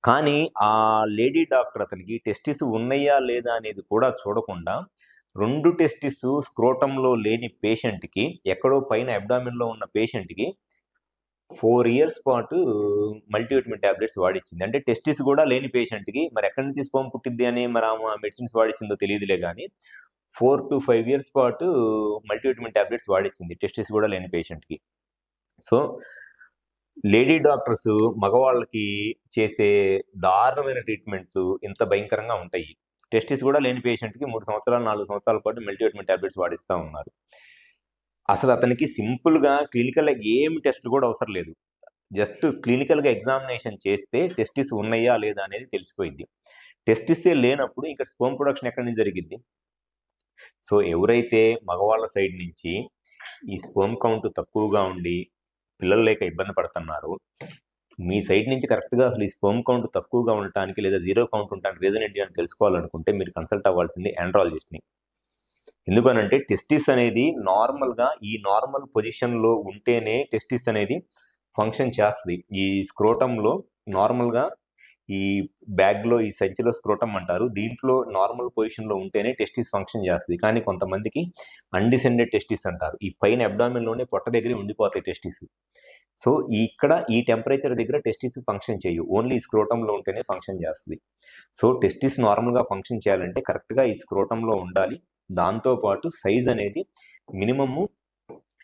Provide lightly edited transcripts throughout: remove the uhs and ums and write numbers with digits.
కానీ ఆ lady doctor అతనికి టెస్టిస్ ఉన్నాయా లేదా అనేది కూడా చూడకుండా 2 టెస్టిస్ స్క్రోటంలో లేని పేషెంట్‌కి, ఎక్కడో పైన అబ్డామిన్‌లో ఉన్న పేషెంట్‌కి 4 ఇయర్స్ పాటు మల్టీవిటమిన్ టాబ్లెట్స్ వాడిచ్చింది. అంటే టెస్టిస్ గూడా లేని పేషెంట్‌కి మరి ఎక్కడి నుంచి స్పెర్మ్ పుట్టిద్ది అని మరి ఆమె మెడిసిన్స్ వాడిచ్చిందో తెలీదులే గానీ 4-5 ఇయర్స్ పాటు మల్టీవిటమిన్ టాబ్లెట్స్ వాడిచ్చింది. టెస్టిస్ గూడా లేని పేషెంట్‌కి. సో, లేడీ డాక్టర్స్ మగవాళ్ళకి చేసే దారుణమైన ట్రీట్మెంట్స్ ఇంత భయంకరంగా ఉంటాయి. టెస్టిస్ గూడా లేని పేషెంట్‌కి 3 సంవత్సరాలు, 4 సంవత్సరాల పాటు మల్టీవిటమిన్ టాబ్లెట్స్ వాడిస్తా ఉన్నారు. అసలు అతనికి సింపుల్‌గా క్లినికల్‌గా ఏమి టెస్ట్‌లు గూడా అవసరం లేదు. జస్ట్ క్లినికల్‌గా ఎగ్జామినేషన్ చేస్తే టెస్టిస్ ఉన్నాయా లేదా అనేది తెలిసిపోయిద్ది. టెస్టిసే లేనప్పుడు ఇంక స్పెర్మ్ ప్రొడక్షన్ ఎక్కడి నుంచి జరిగిద్ది? సో, ఎవరైతే మగవాళ్ళ సైడ్ నుంచి ఈ స్పెర్మ్ కౌంట్ తక్కువగా ఉండి పిల్లలు లేక ఇబ్బంది పడుతున్నారో, మీ సైడ్ నుంచి కరెక్ట్‌గా అసలు ఈ స్పెర్మ్ కౌంట్ తక్కువగా ఉండటానికి లేదా జీరో కౌంట్ ఉండటానికి రీజన్ ఏంటి అని తెలుసుకోవాలనుకుంటే మీరు కన్సల్ట్ అవ్వాల్సింది ఆండ్రాలజిస్ట్‌ని. ఎందుకనంటే టెస్టిస్ అనేది ఈ నార్మల్ పొజిషన్‌లో ఉంటేనే టెస్టిస్ అనేది ఫంక్షన్ చేస్తది. ఈ స్క్రోటంలో నార్మల్‌గా ఈ బ్యాగ్‌లో ఈ సంచిలో స్క్రోటం అంటారు. దీంట్లో నార్మల్ పొజిషన్‌లో ఉంటేనే టెస్టిస్ ఫంక్షన్ చేస్తది. కానీ కొంతమందికి అన్‌డిసెండెడ్ టెస్టిస్ అంటారు. ఈ పైన అబ్డామిన్‌లోనే పొట్ట దగ్గరే ఉండిపోతాయి టెస్టిస్. సో, ఇక్కడ ఈ టెంపరేచర్ దగ్గర టెస్టిస్ ఫంక్షన్ చేయవు. ఓన్లీ స్క్రోటంలో ఉంటేనే ఫంక్షన్ చేస్తది. సో, టెస్టిస్ నార్మల్‌గా ఫంక్షన్ చేయాలంటే కరెక్ట్‌గా ఈ స్క్రోటంలో ఉండాలి. దాంతో పాటు సైజ్ అనేది మినిమమ్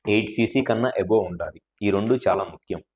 8 సీసీ కన్నా అబోవ్ ఉండాలి. ఈ 2 చాలా ముఖ్యం.